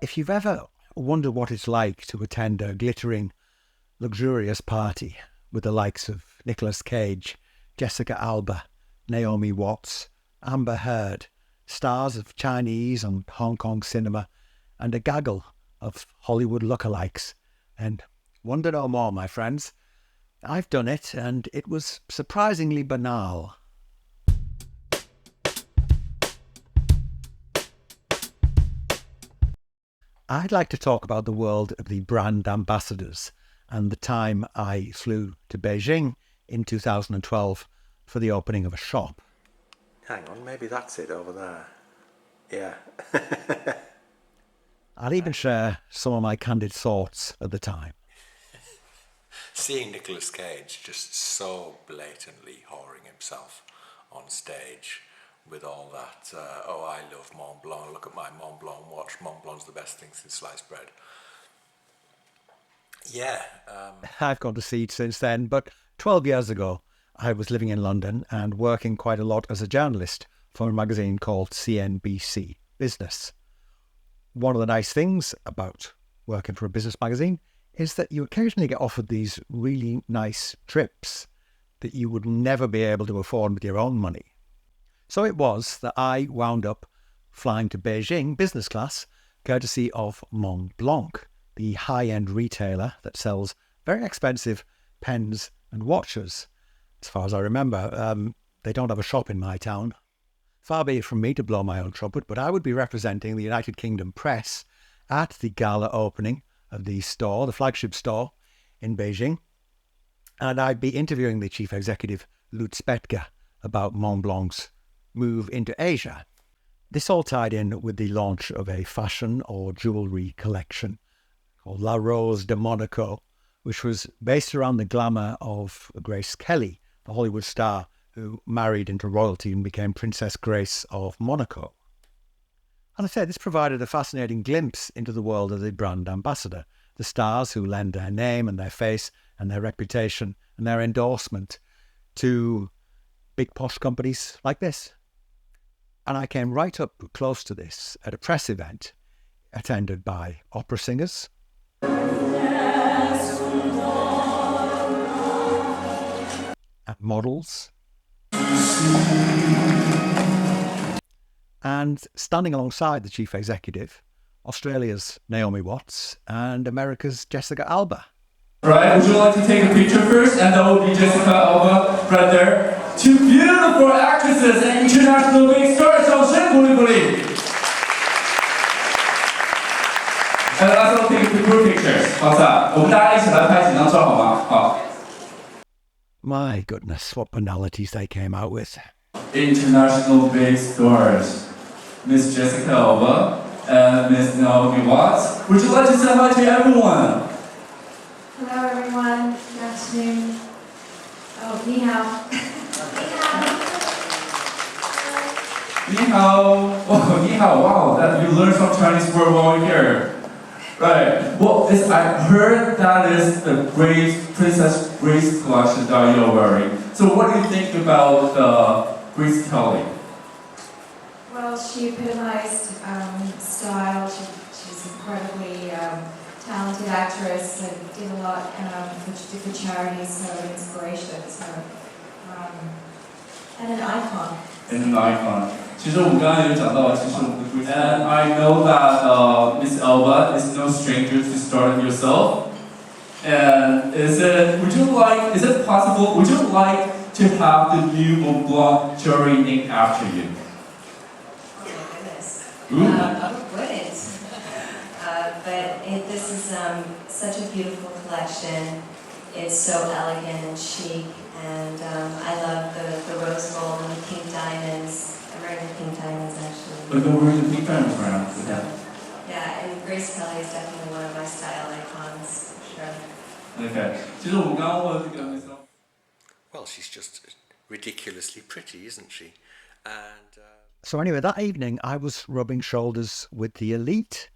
If you've ever wondered what it's like to attend a glittering, luxurious party with the likes of Nicolas Cage, Jessica Alba, Naomi Watts, Amber Heard, stars of Chinese and Hong Kong cinema, and a gaggle of Hollywood lookalikes, and wonder no more, my friends. I've done it, and it was surprisingly banal. I'd like to talk about the world of the brand ambassadors and the time I flew to Beijing in 2012 for the opening of a shop. Hang on, maybe that's it over there. Yeah. I'll even share some of my candid thoughts at the time. Seeing Nicolas Cage just so blatantly whoring himself on stage with all that, oh, I love Mont Blanc, look at my Mont Blanc watch, Mont Blanc's the best thing since sliced bread. Yeah. I've gone to see it since then, but 12 years ago, I was living in London and working quite a lot as a journalist for a magazine called CNBC Business. One of the nice things about working for a business magazine is that you occasionally get offered these really nice trips that you would never be able to afford with your own money. So it was that I wound up flying to Beijing business class, courtesy of Mont Blanc, the high-end retailer that sells very expensive pens and watches. As far as I remember, they don't have a shop in my town. Far be it from me to blow my own trumpet, but I would be representing the United Kingdom press at the gala opening of the store, the flagship store in Beijing. And I'd be interviewing the chief executive, Lutz Betger, about Mont Blanc's move into Asia. This all tied in with the launch of a fashion or jewellery collection called La Rose de Monaco, which was based around the glamour of Grace Kelly, the Hollywood star who married into royalty and became Princess Grace of Monaco. And I said this provided a fascinating glimpse into the world of the brand ambassador, the stars who lend their name and their face and their reputation and their endorsement to big posh companies like this. And I came right up close to this at a press event attended by opera singers, and models, and standing alongside the chief executive, Australia's Naomi Watts and America's Jessica Alba. Right, would you like to take a picture first? And that will be Jessica Alba right there. Two beautiful actresses and international big stars, 掌声鼓励鼓励. And let's all take group pictures. 好噻，我们大家一起来拍几张照好吗？好。 My goodness, what banalities they came out with. International big stars, Miss Jessica Alba and Miss Naomi Watts. Would you like to say hi to everyone? Hello everyone, good afternoon. Oh, ni hao. Ni hao. Oh, ni hao. Wow, that you learned some Chinese word while you're here. Right. Well, I heard that is the Princess Grace collection that you're wearing. So what do you think about Grace Kelly? Well, she epitomized style. She's incredibly talented actress and did a lot for charities, so inspiration, and an icon. And an icon. 其实我们刚刚有讲到，其实我们的 Grace and I know that Miss Alba is no stranger to starting yourself. And is it possible? Would you like to have the new Mont Blanc jewelry named after you? Oh my goodness. Ooh. Who wouldn't? But this is such a beautiful collection. It's so elegant and chic, and I love the rose gold and the pink diamonds. I'm wearing the pink diamonds actually. But you're wearing the pink diamonds around. Yeah, and Grace Kelly is definitely one of my style icons, for sure. Okay. 其实我们刚刚问这个 Miss Well, she's just ridiculously pretty, isn't she? And So anyway, that evening I was rubbing shoulders with the elite.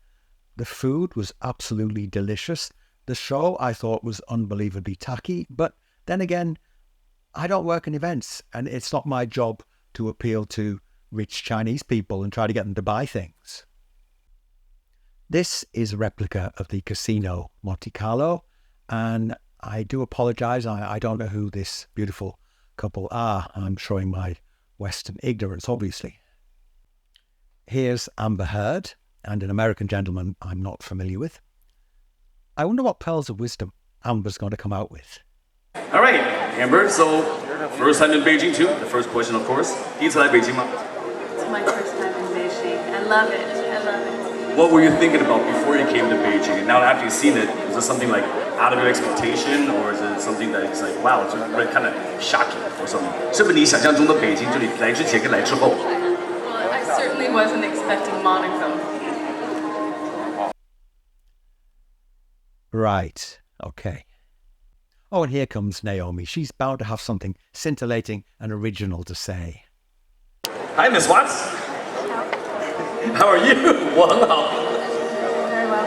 The food was absolutely delicious. The show I thought was unbelievably tacky, but then again, I don't work in events and it's not my job to appeal to rich Chinese people and try to get them to buy things. This is a replica of the Casino Monte Carlo, and I do apologise, I don't know who this beautiful couple are. I'm showing my Western ignorance, obviously. Here's Amber Heard and an American gentleman I'm not familiar with. I wonder what pearls of wisdom Amber's going to come out with. All right, Amber, so first time in Beijing too. The first question, of course. 第一次来北京吗? It's my first time in Beijing. I love it. I love it. What were you thinking about before you came to Beijing? And now after you've seen it, is this something like out of your expectation, or is it something that is like, wow, it's really kind of shocking or something? 是不是你想象中的北京，就你来之前跟来之后？ Well, I certainly wasn't expecting Monaco. Right, okay. Oh, and here comes Naomi. She's bound to have something scintillating and original to say. Hi, Miss Watts. How are you? 我很好。 Very well.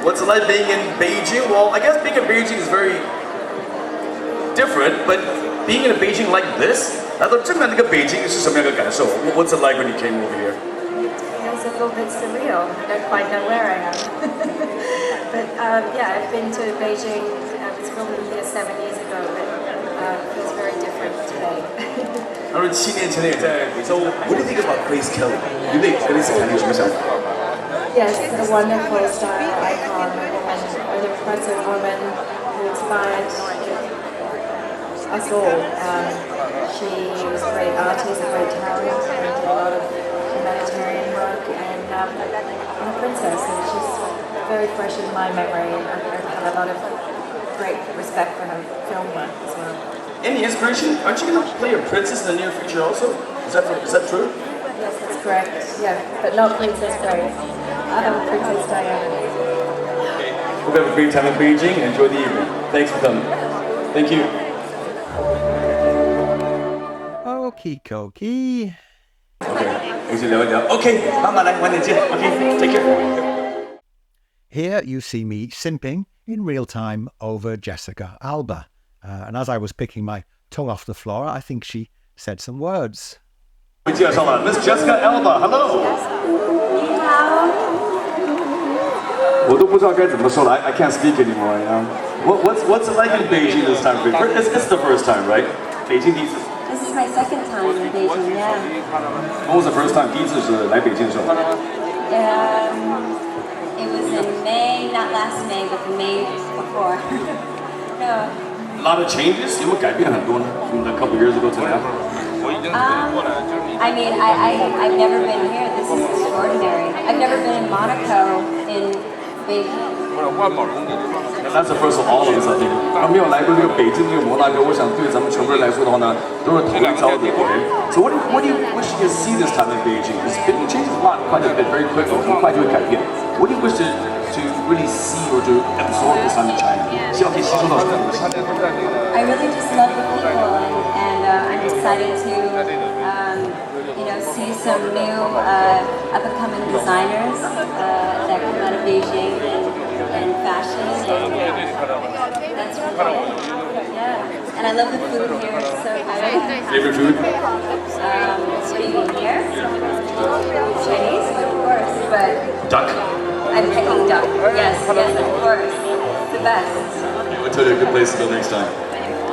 What's it like being in Beijing? Well, I guess being in Beijing is very different, but being in a Beijing like this, 来到这么样的一个北京是什么样的感受? What's it like when you came over here? It feels a little bit surreal. I don't quite know where I am. But yeah, I've been to Beijing. I was filming here 7 years ago, but it feels very different today. 他说7年前也在北京。So, what do you think about Grace Kelly? 你对 Grace Kelly 有什么想法? Yes, a wonderful style icon, an impressive woman who inspired us all. She was a great artist, a great talent, and did a lot of humanitarian work, and a princess, and she's very fresh in my memory. I have a lot of great respect for her film work as well. Any inspiration? Aren't you going to play a princess in the near future also? Is that true? Yes, that's correct. Yeah, but not Princess Grace. Princess Diana. We'll have a great time in Beijing. Enjoy the evening. Thanks for coming. Thank you. Okie dokie. Okay, 妈妈来晚点见. Okay, take care. Here you see me simping in real time over Jessica Alba. And as I was picking my tongue off the floor, I think she said some words. Miss Jessica Alba, hello. 你好。我都不知道该怎么说了. I can't speak anymore. What's it like in Beijing this time? It's the first time, right? 北京第一次. This is my second time in Beijing, yeah. When was the first time? 第一次是来北京的时候. It was in May, not last May, but the May before. No. A lot of changes. 有没有改变很多呢? From a couple years ago to now. I mean, I've never been here. This is extraordinary. I've never been in Monaco, in Beijing. That's the first of all of us, I think. 没有来过这个北京这个摩纳哥，我想对咱们全部人来说的话呢，都是头一遭的。Okay. So what do you wish to see this time in Beijing? It changes a lot, quite a bit, very quickly. 很快就会改变. What do you wish to really see or to absorb this time in China? 希望可以吸收到什么东西? I really just love the people, and I'm excited to see some new up-and-coming designers that come out of Beijing and fashion, and that's really it. Yeah, and I love the food here. It's so good. Favorite food? Speaking here, Chinese, of course, but Duck. I'm picking duck. Yes, of course, the best. We'll tell you a good place to go next time.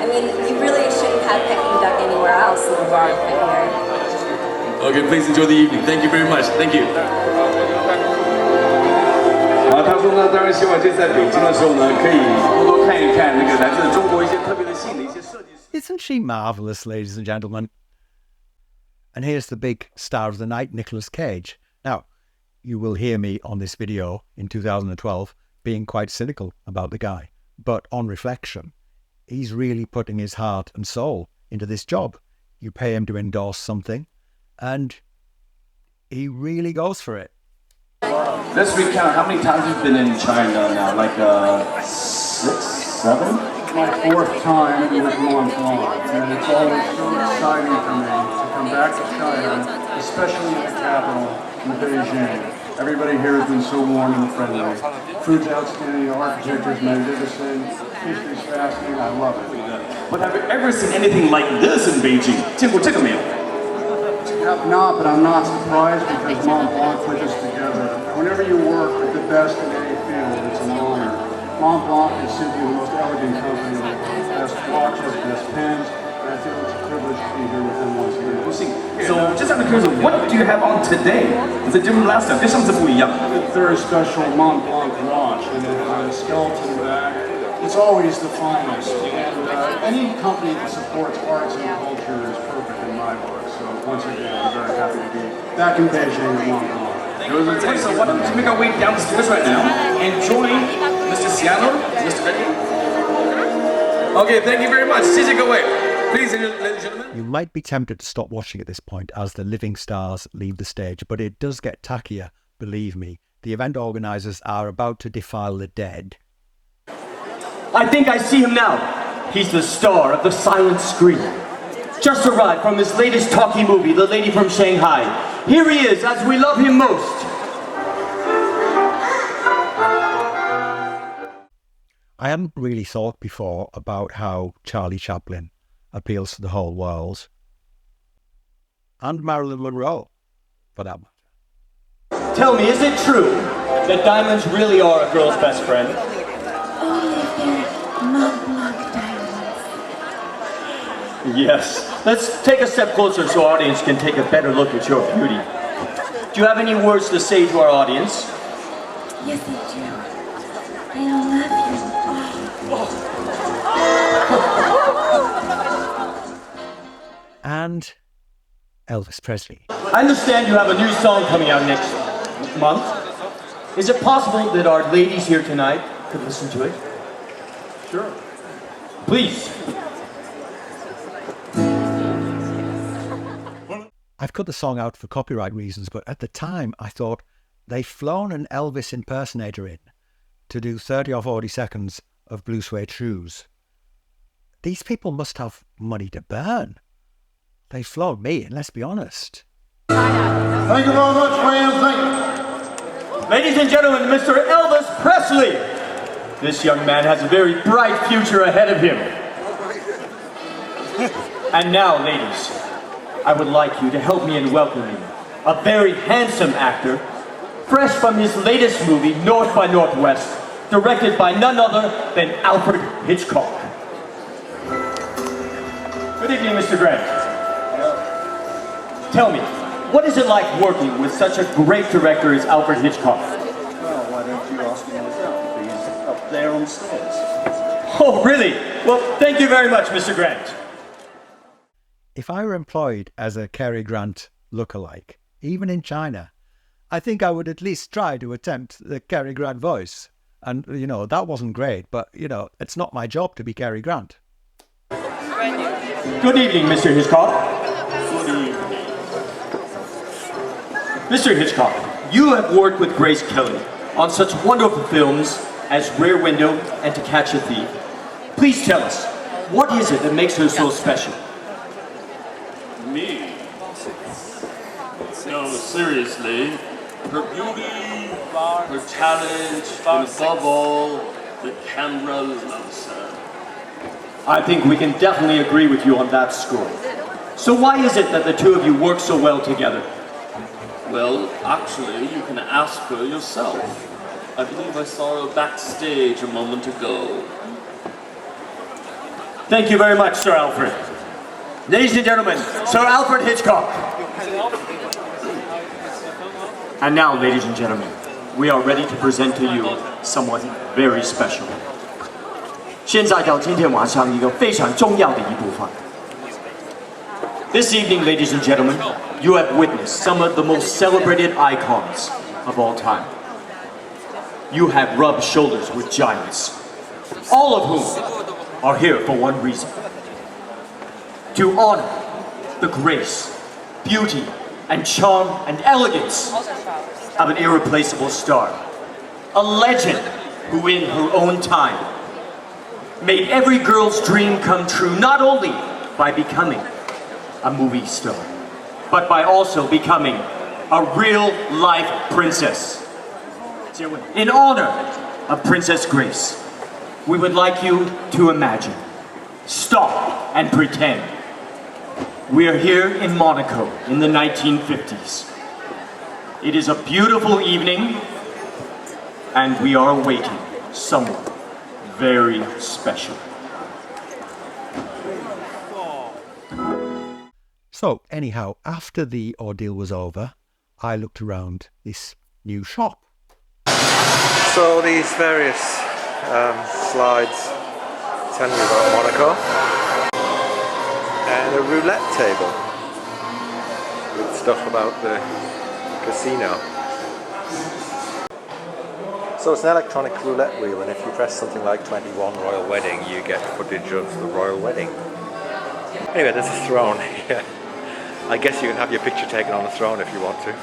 I mean, you really shouldn't have Peking duck anywhere else in the world but here. Okay, please enjoy the evening. Thank you very much. Thank you. 他说呢，当然希望这次在北京的时候呢，可以多多看一看那个来自中国一些特别的性的一些设计师。 Isn't she marvellous, ladies and gentlemen? And here's the big star of the night, Nicolas Cage. Now, you will hear me on this video in 2012 being quite cynical about the guy. But on reflection, he's really putting his heart and soul into this job. You pay him to endorse something, and he really goes for it. Let's recount how many times you've been in China now, like 6, 7? My 4th time with Mont Blanc, and it's always so exciting for me to come back to China, especially in the capital, in Beijing. Everybody here has been so warm and friendly. Food's outstanding, the architecture's magnificent, history's fascinating, I love it. But have you ever seen anything like this in Beijing? 见过这个没有? have not, but I'm not surprised because Mont Blanc put this together. Whenever you work with the best in any field, it's an honor. Mont Blanc is simply the most elegant company with the best watches, best pens, and I feel it's a privilege to be here with them once again. We'll see. So, just out of curiosity, what do you have on today? It's a different last time. 跟上次不一样。 A very special Mont Blanc watch, and it has a skeleton back. It's always the finest, and any company that supports arts and culture is perfect in my book. So once again, I'm very happy to be back in Beijing with Mont Blanc. So why don't we make our way down the stairs right now and join Mr. Siano, Mr. Betty. Okay, thank you very much. 谢谢各位. Please, ladies and gentlemen. You might be tempted to stop watching at this point as the living stars leave the stage, but it does get tackier, believe me. The event organisers are about to defile the dead. I think I see him now. He's the star of the silent screen. Just arrived from his latest talkie movie, The Lady from Shanghai. Here he is, as we love him most. I haven't really thought before about how Charlie Chaplin appeals to the whole world. And Marilyn Monroe, for that matter. Tell me, is it true that diamonds really are a girl's best friend? Mont Blanc diamonds. Yes. Let's take a step closer so our audience can take a better look at your beauty. Do you have any words to say to our audience? Yes, I do. I love you. And Elvis Presley. I understand you have a new song coming out next month. Is it possible that our ladies here tonight could listen to it? Sure. Please. I've cut the song out for copyright reasons, but at the time I thought they've flown an Elvis impersonator in to do 30 or 40 seconds of blue suede shoes. These people must have money to burn. They've flown me in, let's be honest. Thank you very much, man. Thank you. Ladies and gentlemen, Mr. Elvis Presley. This young man has a very bright future ahead of him. And now, ladies, I would like you to help me in welcoming a very handsome actor, fresh from his latest movie, North by Northwest, directed by none other than Alfred Hitchcock. Good evening, Mr. Grant. Tell me, what is it like working with such a great director as Alfred Hitchcock? Well, why don't you ask him yourself? He's up there on stairs. Oh, really? Well, thank you very much, Mr. Grant. If I were employed as a Cary Grant lookalike, even in China, I think I would at least try to attempt the Cary Grant voice. And, that wasn't great, but, it's not my job to be Cary Grant. Good evening, Mr. Hitchcock. Good evening. Mr. Hitchcock, you have worked with Grace Kelly on such wonderful films as Rear Window and To Catch a Thief. Please tell us, what is it that makes her so special? Me? No, seriously. Her beauty, her talent, and above all, the camera loves her. I think we can definitely agree with you on that score. So why is it that the two of you work so well together? Well, actually, you can ask her yourself. I believe I saw her backstage a moment ago. Thank you very much, Sir Alfred. Ladies and gentlemen, Sir Alfred Hitchcock. And now, ladies and gentlemen, we are ready to present to you someone very special. 现在到今天晚上一个非常重要的一部分。This evening, ladies and gentlemen, you have witnessed some of the most celebrated icons of all time. You have rubbed shoulders with giants, all of whom are here for one reason: to honor the grace, beauty, and charm and elegance of an irreplaceable star, a legend who in her own time made every girl's dream come true, not only by becoming a movie star, but by also becoming a real-life princess. In honor of Princess Grace, we would like you to imagine, stop and pretend We are here in Monaco in the 1950s. It is a beautiful evening, and we are awaiting someone very special. So anyhow, after the ordeal was over, I looked around this new shop. So these various slides tell you about Monaco, and a roulette table with stuff about the casino. So it's an electronic roulette wheel, and if you press something like 21 Royal Wedding, you get footage of the Royal Wedding. Anyway, there's a throne here. I guess you can have your picture taken on the throne if you want to.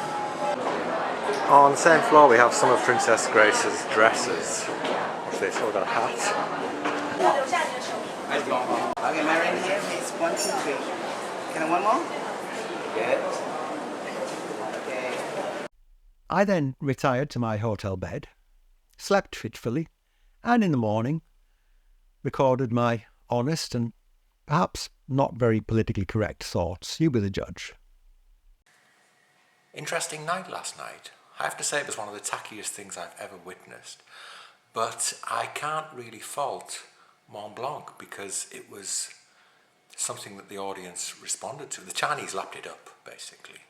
On the same floor we have some of Princess Grace's dresses. What's this? Oh, we've got a hat. Okay, Marilyn here, it's 1, 2, 3. Can I one more? Good. Okay. I then retired to my hotel bed, slept fitfully, and in the morning recorded my honest and perhaps not very politically correct thoughts. You be the judge. Interesting night last night. I have to say it was one of the tackiest things I've ever witnessed. But I can't really fault Mont Blanc because it was something that the audience responded to. The Chinese lapped it up, basically.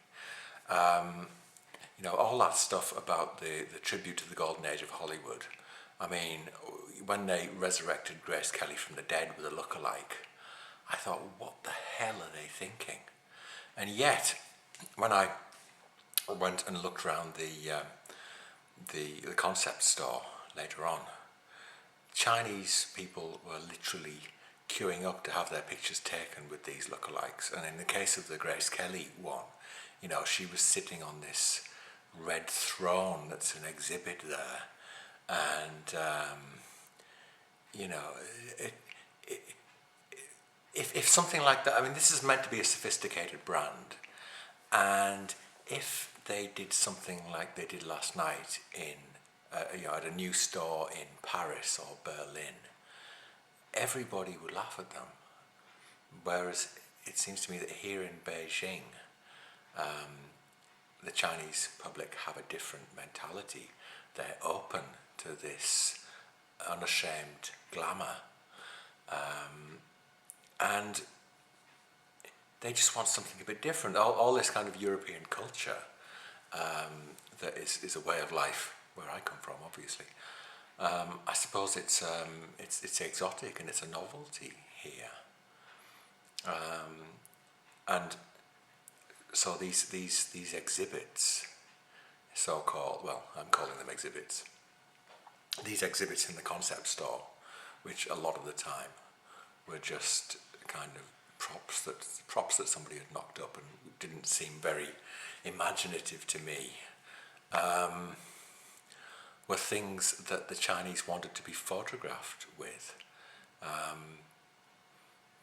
You know, all that stuff about the tribute to the golden age of Hollywood. I mean, when they resurrected Grace Kelly from the dead with a lookalike, I thought, what the hell are they thinking? And yet, when I went and looked around the concept store later on, Chinese people were literally queuing up to have their pictures taken with these lookalikes. And in the case of the Grace Kelly one, you know, she was sitting on this red throne that's an exhibit there, and you know, if something like that, I mean, this is meant to be a sophisticated brand, and if they did something like they did last night in you know, at a new store in Paris or Berlin, everybody would laugh at them. Whereas it seems to me that here in Beijing, the Chinese public have a different mentality. They're open to this unashamed glamour, and they just want something a bit different. All this kind of European culture that is a way of life where I come from, obviously. I suppose it's exotic and it's a novelty here, and so these exhibits, so-called, well, I'm calling them exhibits. These exhibits in the concept store, which a lot of the time were just kind of props that somebody had knocked up and didn't seem very imaginative to me, were things that the Chinese wanted to be photographed with.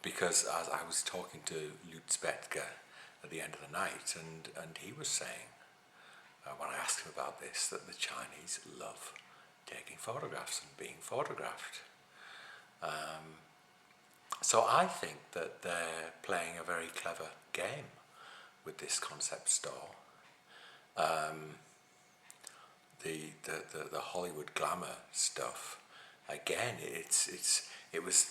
Because as I was talking to Lutz Betke at the end of the night, and he was saying, when I asked him about this, that the Chinese love taking photographs and being photographed. So I think that they're playing a very clever game with this concept store. The Hollywood glamour stuff, again, it was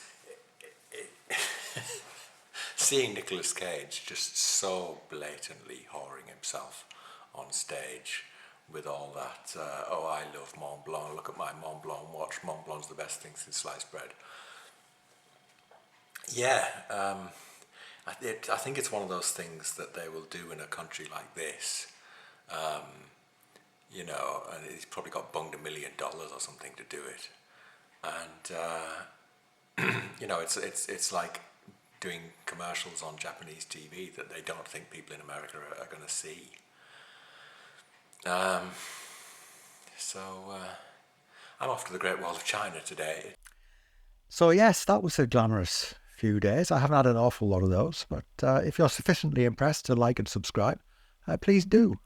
seeing Nicolas Cage just so blatantly whoring himself on stage with all that, oh, I love Mont Blanc, look at my Mont Blanc watch, Mont Blanc's the best thing since sliced bread. Yeah, I think it's one of those things that they will do in a country like this, you know, and he's probably got bunged $1 million or something to do it, and you know, it's like doing commercials on Japanese TV that they don't think people in America are going to see. So I'm off to the Great Wall of China today. So yes, that was a glamorous few days. I haven't had an awful lot of those, but if you're sufficiently impressed to like and subscribe, please do.